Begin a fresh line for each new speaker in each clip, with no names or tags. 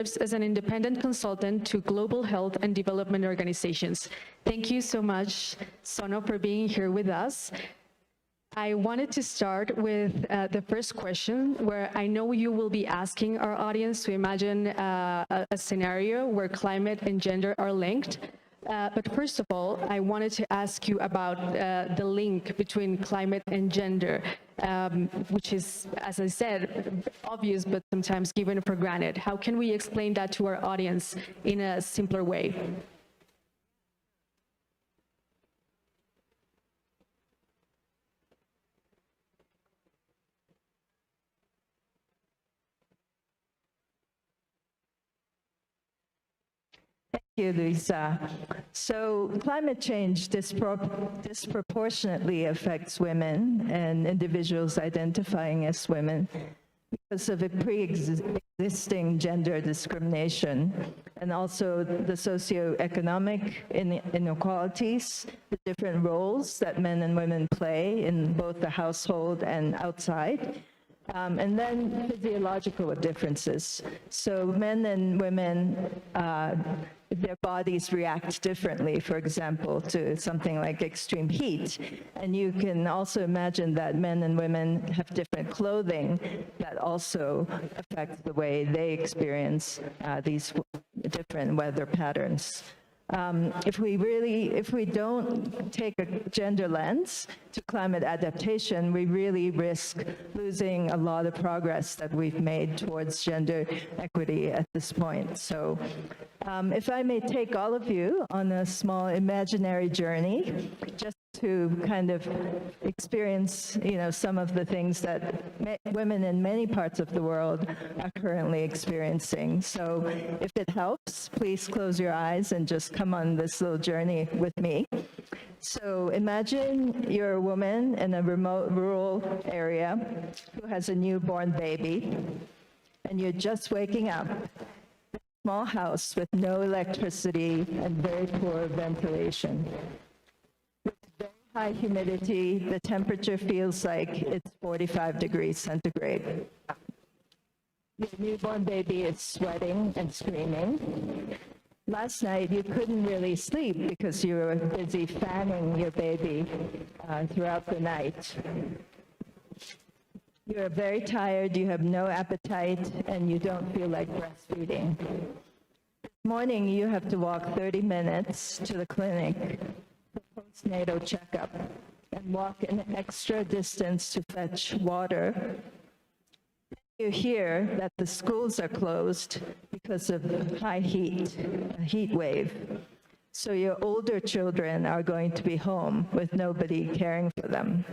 serves as an independent consultant to global health and development organizations. Thank you so much, Sono, for being here with us. I wanted to start with the first question, where I know you will be asking our audience to imagine a scenario where climate and gender are linked. But first of all, I wanted to ask you about the link between climate and gender, which is, as I said, obvious, but sometimes given for granted. How can we explain that to our audience in a simpler way?
Thank you, Luisa. So climate change disproportionately affects women and individuals identifying as women because of a pre-existing gender discrimination, and also the socioeconomic inequalities, the different roles that men and women play in both the household and outside. And then physiological differences. So men and women, their bodies react differently, for example, to something like extreme heat. And you can also imagine that men and women have different clothing that also affects the way they experience these different weather patterns. If we don't take a gender lens to climate adaptation, we really risk losing a lot of progress that we've made towards gender equity at this point. So if I may take all of you on a small imaginary journey, just to kind of experience, some of the things that women in many parts of the world are currently experiencing. So if it helps, please close your eyes and just come on this little journey with me. So imagine you're a woman in a remote rural area who has a newborn baby, and you're just waking up. A small house with no electricity and very poor ventilation. High humidity, the temperature feels like it's 45 degrees centigrade. Your newborn baby is sweating and screaming. Last night you couldn't really sleep because you were busy fanning your baby throughout the night. You're very tired, you have no appetite, and you don't feel like breastfeeding. This morning you have to walk 30 minutes to the clinic postnatal checkup and walk an extra distance to fetch water. You hear that the schools are closed because of high heat, a heat wave. So your older children are going to be home with nobody caring for them.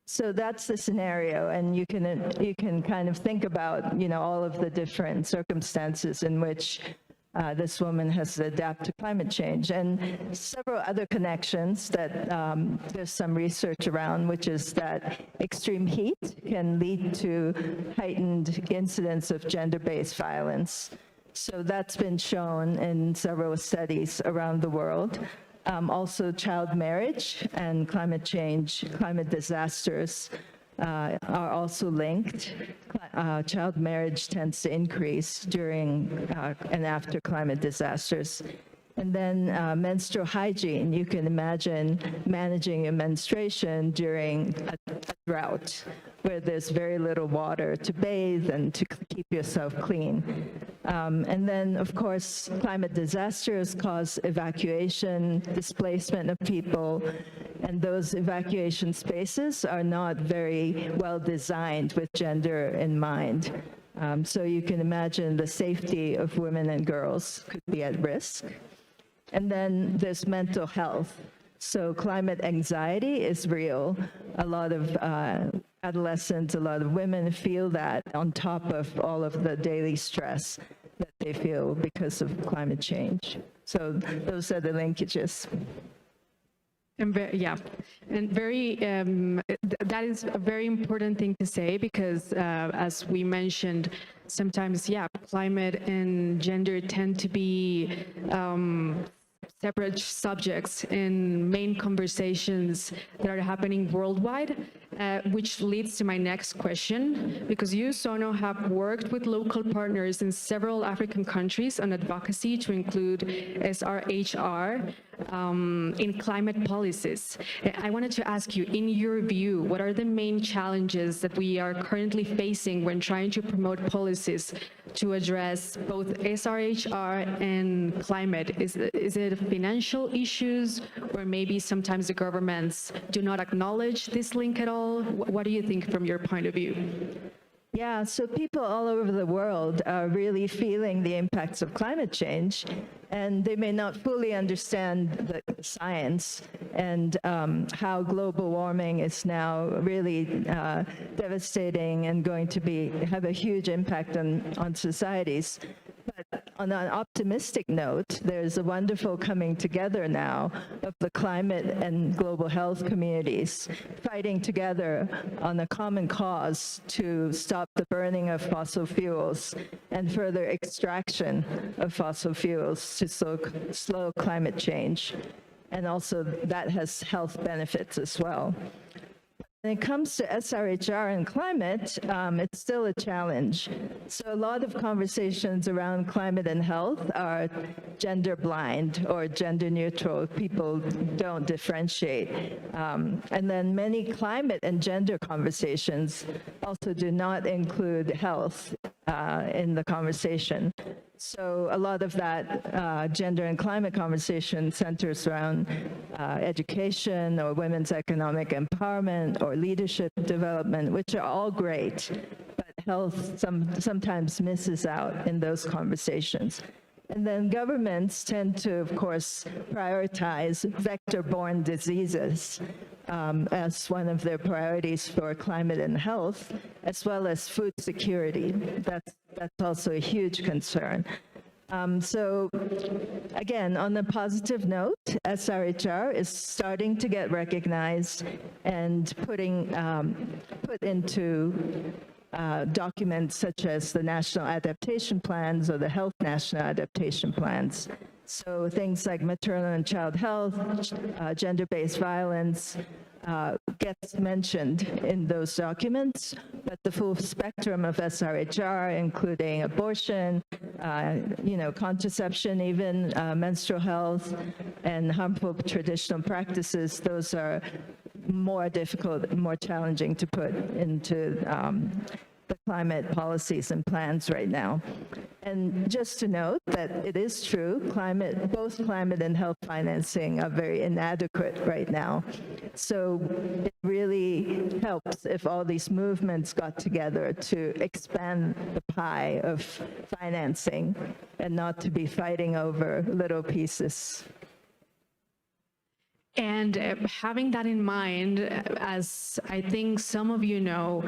So that's the scenario, and you can kind of think about, all of the different circumstances in which this woman has to adapt to climate change, and several other connections that there's some research around, which is that extreme heat can lead to heightened incidence of gender-based violence. So that's been shown in several studies around the world. Also child marriage and climate change, climate disasters are also linked. Child marriage tends to increase during and after climate disasters. And then menstrual hygiene. You can imagine managing your menstruation during a drought where there's very little water to bathe and to keep yourself clean. And then, of course, climate disasters cause evacuation, displacement of people, and those evacuation spaces are not very well designed with gender in mind. So you can imagine the safety of women and girls could be at risk. And then there's mental health. So climate anxiety is real. A lot of adolescents, a lot of women feel that on top of all of the daily stress that they feel because of climate change. So those are the linkages.
And that is a very important thing to say, because as we mentioned, sometimes, climate and gender tend to be separate subjects in main conversations that are happening worldwide, which leads to my next question, because you, Sono, have worked with local partners in several African countries on advocacy to include SRHR in climate policies. I wanted to ask you, in your view, what are the main challenges that we are currently facing when trying to promote policies to address both SRHR and climate? Is it financial issues, or maybe sometimes the governments do not acknowledge this link at all? What do you think from your point of view?
Yeah, so people all over the world are really feeling the impacts of climate change, and they may not fully understand the science and how global warming is now really devastating and going to have a huge impact on societies. But on an optimistic note, there's a wonderful coming together now of the climate and global health communities fighting together on a common cause to stop the burning of fossil fuels and further extraction of fossil fuels to slow climate change. And also that has health benefits as well. When it comes to SRHR and climate, it's still a challenge. So a lot of conversations around climate and health are gender blind or gender neutral. People don't differentiate. And then many climate and gender conversations also do not include health in the conversation. So a lot of that gender and climate conversation centers around education or women's economic empowerment or leadership development, which are all great, but health sometimes misses out in those conversations. And then governments tend to, of course, prioritize vector-borne diseases as one of their priorities for climate and health, as well as food security. That's also a huge concern. So again, on a positive note, SRHR is starting to get recognized and put into documents such as the National Adaptation Plans or the Health National Adaptation Plans. So things like maternal and child health, gender-based violence, gets mentioned in those documents, but the full spectrum of SRHR, including abortion, contraception, even menstrual health, and harmful traditional practices, those are more difficult, more challenging to put into the climate policies and plans right now. And just to note that it is true, both climate and health financing are very inadequate right now. So it really helps if all these movements got together to expand the pie of financing and not to be fighting over little pieces.
And having that in mind, as I think some of you know,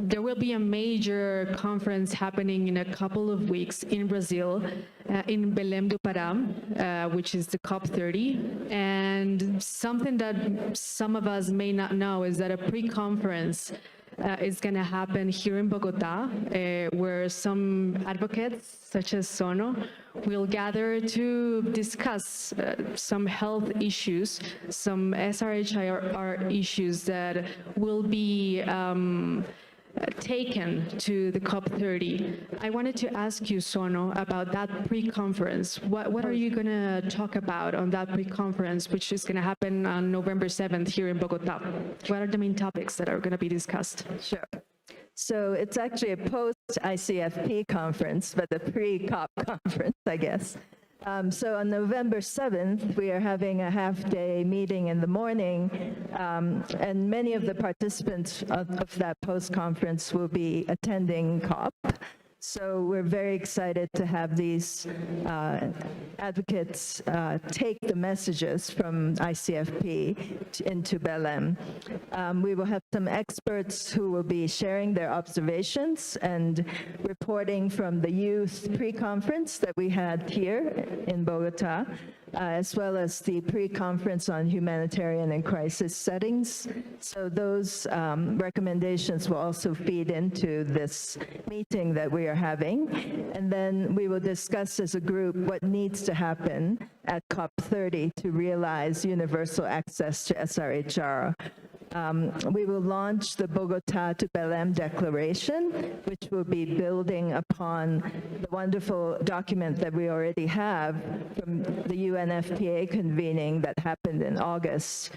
there will be a major conference happening in a couple of weeks in Brazil, in Belém do Pará, which is the COP30. And something that some of us may not know is that a pre-conference is going to happen here in Bogotá, where some advocates, such as Sono, will gather to discuss some health issues, some SRHR issues that will be taken to the COP30. I wanted to ask you, Sono, about that pre-conference. What are you going to talk about on that pre-conference, which is going to happen on November 7th here in Bogotá? What are the main topics that are going to be discussed?
Sure. So it's actually a post-ICFP conference, but a pre-COP conference, I guess. So on November 7th, we are having a half-day meeting in the morning, and many of the participants of that post-conference will be attending COP. So we're very excited to have these advocates take the messages from ICFP into Belém. We will have some experts who will be sharing their observations and reporting from the youth pre-conference that we had here in Bogotá. as well as the pre-conference on humanitarian and crisis settings. So those recommendations will also feed into this meeting that we are having. And then we will discuss as a group what needs to happen at COP30 to realize universal access to SRHR. We will launch the Bogotá to Belém Declaration, which will be building upon the wonderful document that we already have from the UNFPA convening that happened in August,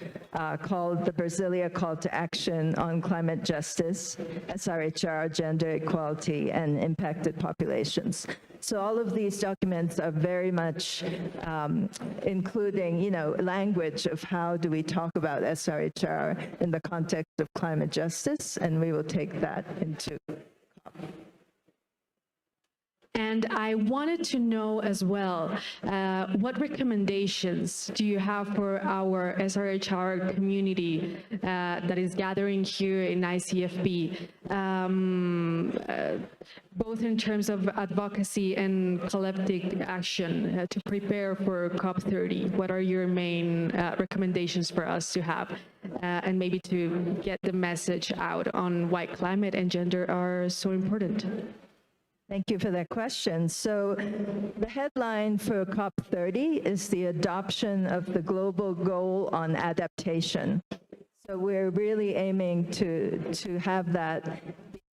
called the Brasilia Call to Action on Climate Justice, SRHR, Gender Equality, and Impacted Populations. So all of these documents are very much including, language of how do we talk about SRHR in the context of climate justice, and we will take that into COP.
And I wanted to know as well, what recommendations do you have for our SRHR community that is gathering here in ICFP, both in terms of advocacy and collective action to prepare for COP30? What are your main recommendations for us to have and maybe to get the message out on why climate and gender are so important?
Thank you for that question. So the headline for COP30 is the adoption of the global goal on adaptation. So we're really aiming to have that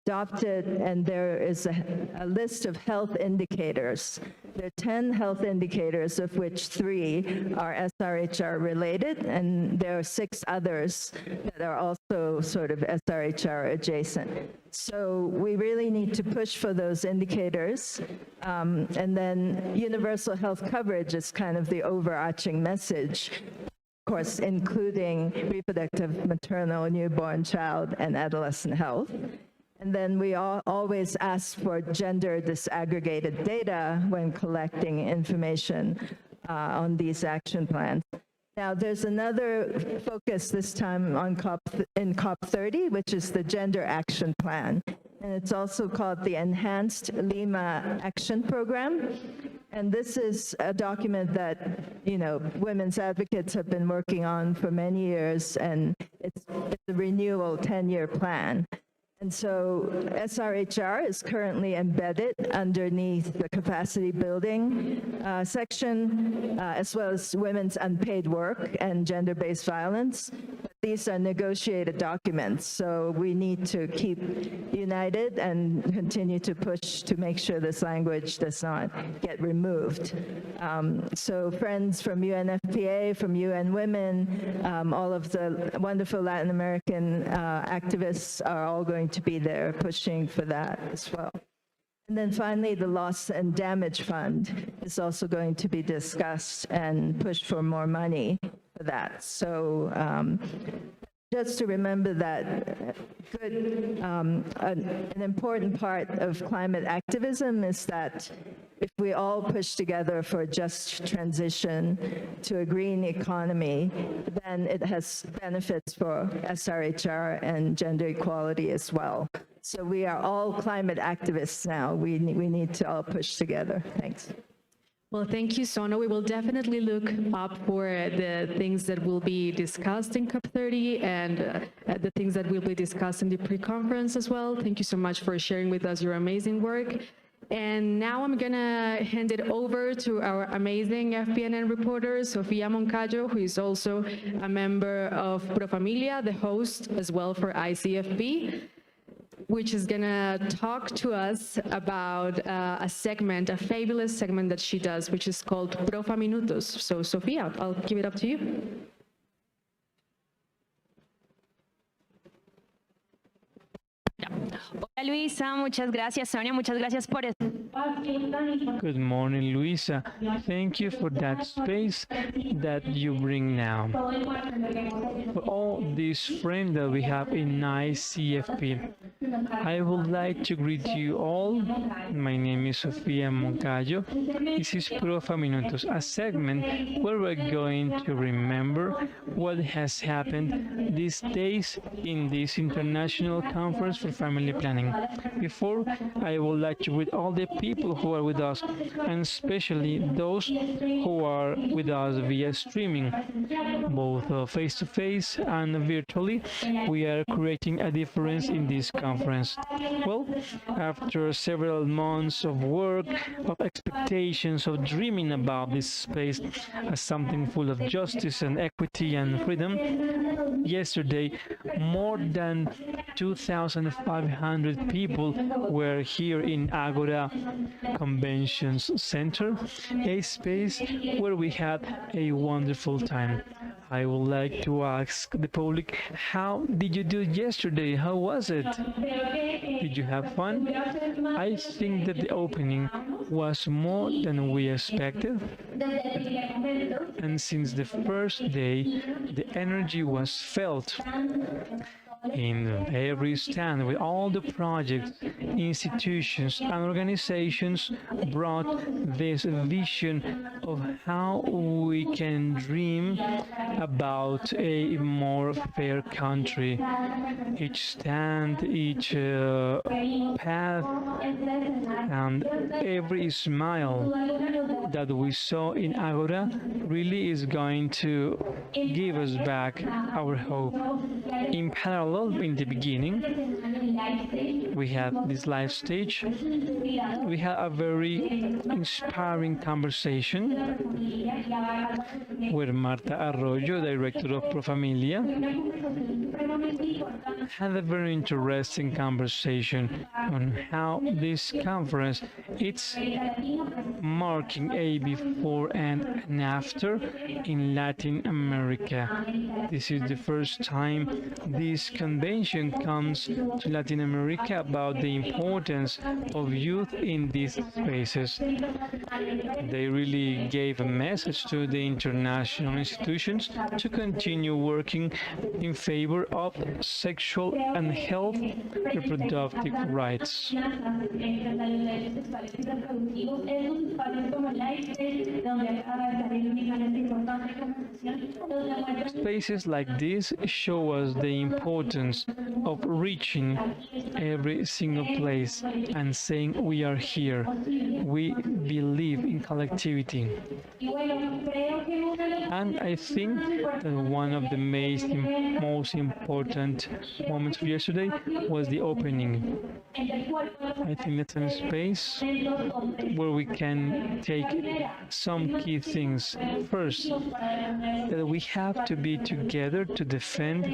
adopted, and there is a list of health indicators. There are 10 health indicators, of which 3 are SRHR related, and there are 6 others that are also sort of SRHR adjacent. So we really need to push for those indicators. And then universal health coverage is kind of the overarching message, of course, including reproductive, maternal, newborn, child, and adolescent health. And then we always ask for gender disaggregated data when collecting information on these action plans. Now, there's another focus this time on COP30, which is the Gender Action Plan. And it's also called the Enhanced Lima Action Program. And this is a document that, women's advocates have been working on for many years, and it's a renewal 10-year plan. And so SRHR is currently embedded underneath the capacity building section, as well as women's unpaid work and gender-based violence. But these are negotiated documents, so we need to keep united and continue to push to make sure this language does not get removed. So friends from UNFPA, from UN Women, all of the wonderful Latin American activists are all going to be there pushing for that as well. And then finally, the Loss and Damage Fund is also going to be discussed and push for more money for that. So just to remember that an important part of climate activism is that if we all push together for a just transition to a green economy, then it has benefits for SRHR and gender equality as well. So we are all climate activists now. We need to all push together. Thanks.
Well, thank you, Sona. We will definitely look up for the things that will be discussed in COP30 and the things that will be discussed in the pre-conference as well. Thank you so much for sharing with us your amazing work. And now I'm going to hand it over to our amazing FPNN reporter, Sofia Moncayo, who is also a member of Pro Familia, the host as well for ICFP, which is going to talk to us about a segment, a fabulous segment that she does, which is called Profa Minutos. So, Sofia, I'll give it up to you.
Hola Luisa, muchas gracias. Sonia, muchas gracias por eso.
Good morning, Luisa. Thank you for that space that you bring now. For all these friends that we have in ICFP, I would like to greet you all. My name is Sofia Moncayo. This is Profa Minutos, a segment where we're going to remember what has happened these days in this International Conference for Family planning. Before, I would like to greet all the people who are with us, and especially those who are with us via streaming, both face-to-face and virtually. We are creating a difference in this conference. Well, after several months of work, of expectations, of dreaming about this space as something full of justice and equity and freedom, yesterday more than 2,500 people were here in Agora Conventions Center, a space where we had a wonderful time. I would like to ask the public, how did you do yesterday? How was it? Did you have fun? I think that the opening was more than we expected. And since the first day, the energy was felt in every stand with all the projects, institutions and organizations brought this vision of how we can dream about a more fair country. Each stand, each path and every smile that we saw in Agora really is going to give us back our hope. In parallel, in the beginning, we had this live stage. We had a very inspiring conversation with Marta Arroyo, director of Pro Familia, had a very interesting conversation on how this conference it's marking a before and an after in Latin America. This is the first time this convention comes to Latin America about the importance of youth in these spaces. They really gave a message to the international institutions to continue working in favor of sexual and health reproductive rights. Spaces like this show us the importance of reaching every single place and saying we are here. We believe in collectivity. And I think that one of the most important moments of yesterday was the opening. I think that's a space where we can take some key things. First, that we have to be together to defend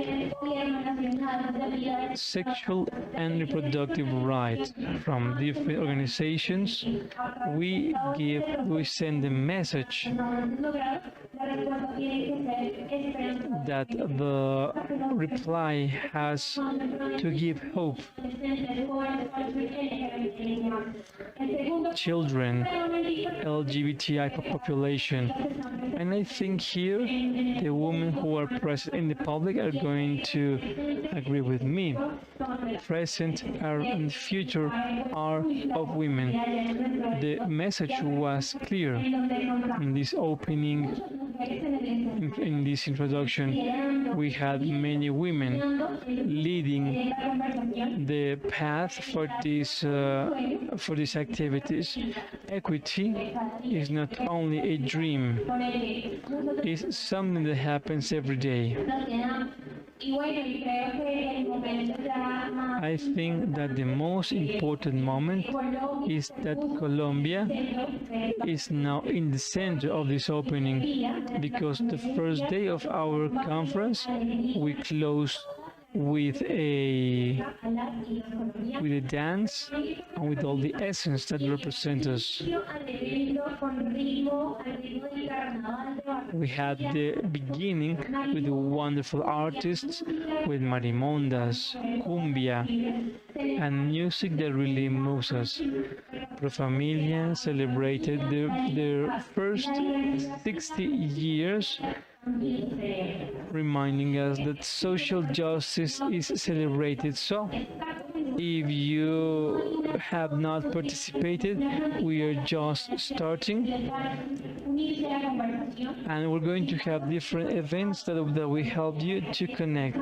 sexual and reproductive rights from different organizations. We send the message that the reply has to give hope. Children, LGBTI population. And I think here the women who are present in the public are going to agree with me. Present and future are of women. The message was clear in this opening, in this introduction. We had many women leading the path for these activities. Equity is not only a dream, it's something that happens every day. I think that the most important moment is that Colombia is now in the center of this opening, because the first day of our conference we closed with a dance and with all the essence that represent us. We had the beginning with the wonderful artists, with marimondas, cumbia, and music that really moves us. Pro Familia celebrated their first 60 years, reminding us that social justice is celebrated. So If you have not participated, we are just starting, and we're going to have different events that will help you to connect.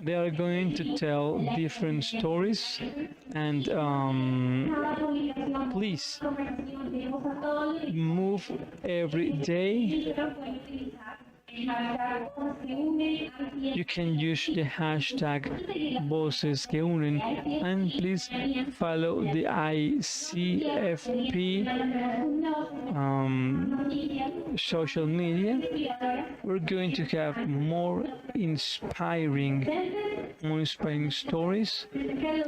They are going to tell different stories, and please move every day. You can use the hashtag Voces que Unen, and please follow the ICFP social media. We're going to have more inspiring stories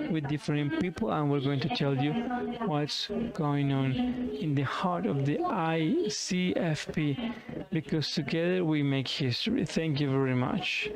with different people, and we're going to tell you what's going on in the heart of the ICFP, because together we make history. Thank you very much.